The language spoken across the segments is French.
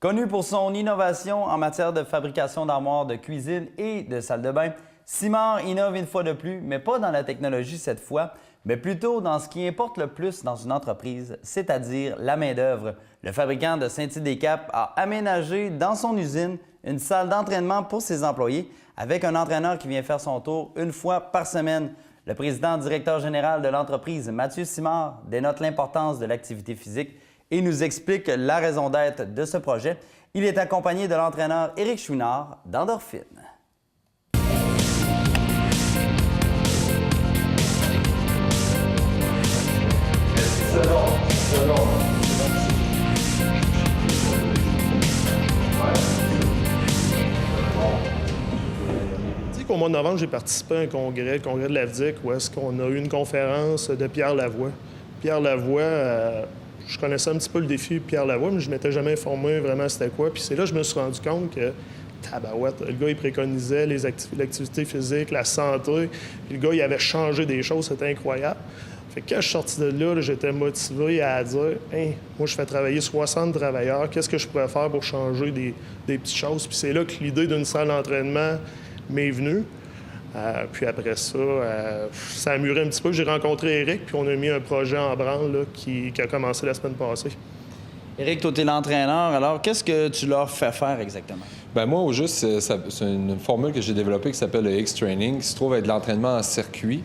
Connu pour son innovation en matière de fabrication d'armoires de cuisine et de salle de bain, Simard innove une fois de plus, mais pas dans la technologie cette fois, mais plutôt dans ce qui importe le plus dans une entreprise, c'est-à-dire la main-d'œuvre. Le fabricant de Saint-Tite-des-Caps a aménagé dans son usine une salle d'entraînement pour ses employés avec un entraîneur qui vient faire son tour une fois par semaine. Le président directeur général de l'entreprise, Mathieu Simard, dénote l'importance de l'activité physique et nous explique la raison d'être de ce projet. Il est accompagné de l'entraîneur Éric Chouinard d'Endorphine. Au mois de novembre, j'ai participé à un congrès, le congrès de l'AFDIC, où est-ce qu'on a eu une conférence de Pierre Lavoie. Pierre Lavoie, je connaissais un petit peu le défi Pierre Lavoie, mais je ne m'étais jamais informé vraiment c'était quoi. Puis c'est là que je me suis rendu compte que, tabarouette, le gars, il préconisait l'activité physique, la santé. Puis le gars, il avait changé des choses, c'était incroyable. Fait que quand je suis sorti de là, j'étais motivé à dire hey, moi, je fais travailler 60 travailleurs, qu'est-ce que je pourrais faire pour changer des petites choses? Puis c'est là que l'idée d'une salle d'entraînement m'est venue. Puis après ça, ça a mûri un petit peu. J'ai rencontré Éric, puis on a mis un projet en branle là, qui a commencé la semaine passée. Éric, toi, tu es l'entraîneur. Alors, qu'est-ce que tu leur fais faire exactement? Bien, moi, au juste, c'est une formule que j'ai développée qui s'appelle le X-Training, qui se trouve être de l'entraînement en circuit,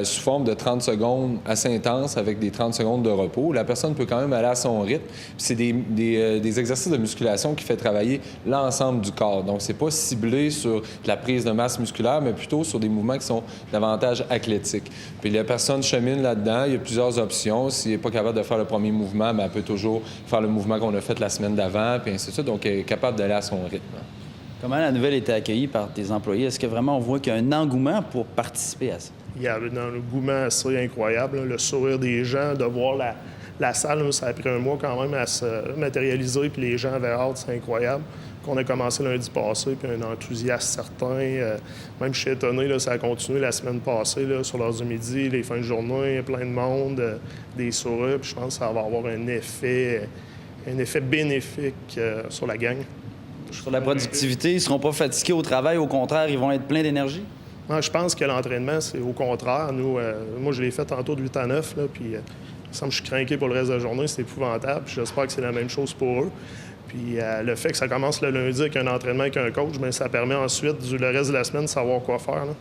sous forme de 30 secondes assez intense avec des 30 secondes de repos. La personne peut quand même aller à son rythme. C'est des exercices de musculation qui fait travailler l'ensemble du corps. Donc, c'est pas ciblé sur la prise de masse musculaire, mais plutôt sur des mouvements qui sont davantage athlétiques. Puis la personne chemine là-dedans. Il y a plusieurs options. S'il n'est pas capable de faire le premier mouvement, bien, elle peut toujours faire le mouvement qu'on a fait la semaine d'avant, puis ainsi de suite. Donc, elle est capable d'aller à son rythme. Comment la nouvelle a été accueillie par tes employés? Est-ce que vraiment on voit qu'il y a un engouement pour participer à ça? Il y a un engouement assez incroyable, là, le sourire des gens, de voir la salle, là, ça a pris un mois quand même à se matérialiser, puis les gens avaient hâte, c'est incroyable. Qu'on a commencé lundi passé, puis un enthousiasme certain. Même je suis étonné, là, ça a continué la semaine passée, là, sur l'heure du midi, les fins de journée, plein de monde, des sourires, puis je pense que ça va avoir un effet bénéfique sur la gang. Sur la productivité, ils ne seront pas fatigués au travail, au contraire, ils vont être pleins d'énergie? Moi, je pense que l'entraînement, c'est au contraire. Moi, je l'ai fait tantôt de 8 à 9, là, puis il me semble que je suis craqué pour le reste de la journée, c'est épouvantable, puis j'espère que c'est la même chose pour eux. Puis le fait que ça commence le lundi avec un entraînement avec un coach, bien, ça permet ensuite, le reste de la semaine, de savoir quoi faire. Là.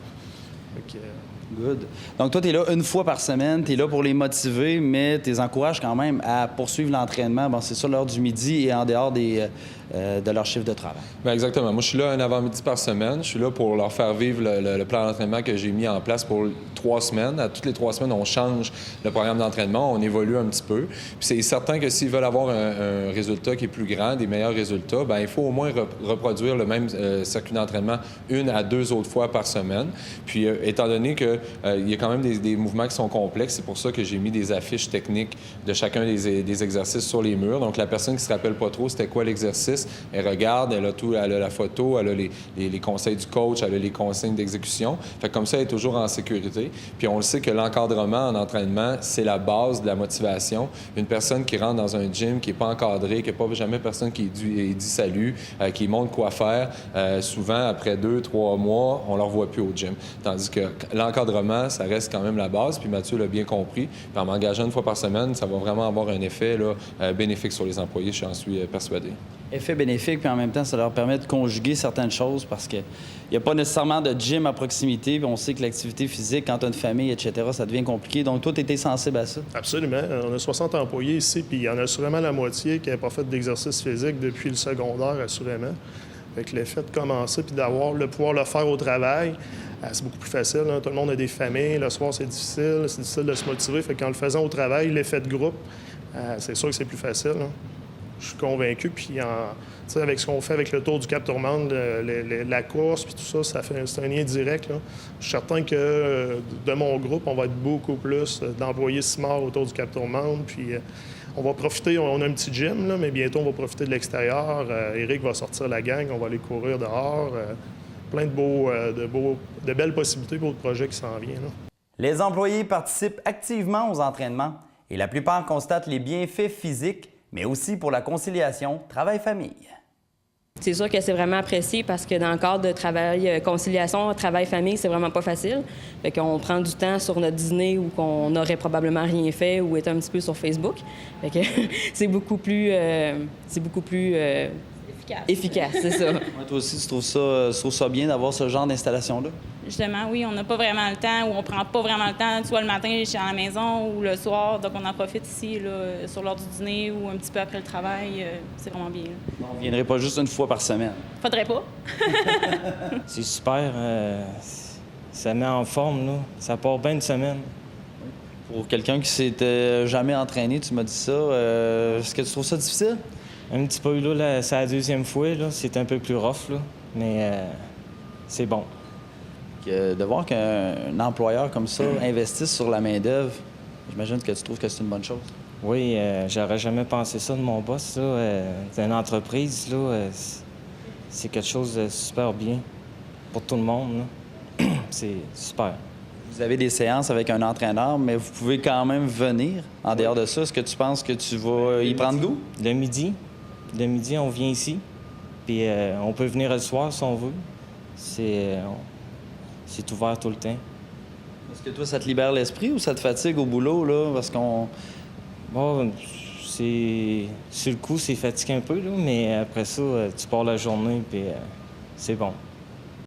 Good. Donc, toi, tu es là une fois par semaine, tu es là pour les motiver, mais tu les encourages quand même à poursuivre l'entraînement. Bon, c'est ça, l'heure du midi et en dehors de leur chiffre de travail. Bien, exactement. Moi, je suis là un avant-midi par semaine. Je suis là pour leur faire vivre le plan d'entraînement que j'ai mis en place pour 3 semaines. À toutes les 3 semaines, on change le programme d'entraînement, on évolue un petit peu. Puis c'est certain que s'ils veulent avoir un résultat qui est plus grand, des meilleurs résultats, bien, il faut au moins reproduire le même circuit d'entraînement 1 à 2 autres fois par semaine. Puis, étant donné qu'il y a quand même des mouvements qui sont complexes, c'est pour ça que j'ai mis des affiches techniques de chacun des exercices sur les murs. Donc, la personne qui ne se rappelle pas trop c'était quoi l'exercice, elle regarde, elle a tout, elle a la photo, elle a les conseils du coach, elle a les consignes d'exécution. Fait que comme ça, elle est toujours en sécurité. Puis on le sait que l'encadrement en entraînement, c'est la base de la motivation. Une personne qui rentre dans un gym, qui n'est pas encadrée, qui n'a pas jamais personne qui dit salut, qui montre quoi faire, souvent, après 2-3 mois, on ne leur voit plus au gym. Tandis que l'encadrement, ça reste quand même la base. Puis Mathieu l'a bien compris. Puis en m'engageant une fois par semaine, ça va vraiment avoir un effet là, bénéfique sur les employés, j'en suis persuadé. Effet bénéfique, puis en même temps, ça leur permet de conjuguer certaines choses parce qu'il n'y a pas nécessairement de gym à proximité, puis on sait que l'activité physique, quand tu as une famille, etc., ça devient compliqué. Donc, toi, tu étais sensible à ça? Absolument. On a 60 employés ici, puis il y en a assurément la moitié qui n'avait pas fait d'exercice physique depuis le secondaire, assurément. Fait que le fait de commencer puis de pouvoir le faire au travail, c'est beaucoup plus facile. Hein? Tout le monde a des familles. Le soir, c'est difficile de se motiver. Fait qu'en le faisant au travail, l'effet de groupe, c'est sûr que c'est plus facile. Hein? Je suis convaincu. Puis avec ce qu'on fait avec le Tour du Cap-Tourmente, la course, puis tout ça, c'est un lien direct. Là. Je suis certain que de mon groupe, on va être beaucoup plus d'employés Simard autour du Cap-Tourmente. Puis on va profiter, on a un petit gym, là, mais bientôt, on va profiter de l'extérieur. Éric va sortir la gang, on va aller courir dehors. Plein de belles possibilités pour le projet qui s'en vient. Là. Les employés participent activement aux entraînements et la plupart constatent les bienfaits physiques, mais aussi pour la conciliation travail-famille. C'est sûr que c'est vraiment apprécié parce que dans le cadre de travail, conciliation, travail-famille, c'est vraiment pas facile. Fait qu'on prend du temps sur notre dîner où qu'on n'aurait probablement rien fait ou est un petit peu sur Facebook. Fait que c'est beaucoup plus efficace, c'est ça. Ouais, toi aussi, tu trouves ça bien d'avoir ce genre d'installation-là? Justement, oui, on n'a pas vraiment le temps ou on prend pas vraiment le temps, soit le matin, je suis à la maison ou le soir. Donc, on en profite ici, là, sur l'heure du dîner ou un petit peu après le travail. C'est vraiment bien. Là. On ne viendrait pas juste une fois par semaine. Faudrait pas. C'est super. Ça met en forme, là. Ça part bien une semaine. Pour quelqu'un qui s'était jamais entraîné, tu m'as dit ça. Est-ce que tu trouves ça difficile? Un petit peu, là, c'est la deuxième fois, là. C'est un peu plus rough, là. Mais c'est bon. De voir qu'un employeur comme ça investisse sur la main-d'œuvre, j'imagine que tu trouves que c'est une bonne chose. Oui, j'aurais jamais pensé ça de mon boss, là. C'est une entreprise, là. C'est quelque chose de super bien pour tout le monde, là. C'est super. Vous avez des séances avec un entraîneur, mais vous pouvez quand même venir. En dehors de ça, est-ce que tu penses que tu vas y prendre goût? Le midi, on vient ici. Puis on peut venir le soir si on veut. C'est ouvert tout le temps. Est-ce que toi, ça te libère l'esprit ou ça te fatigue au boulot, là? Parce qu'on... Bon, c'est... Sur le coup, c'est fatigué un peu, là, mais après ça, tu pars la journée, puis c'est bon.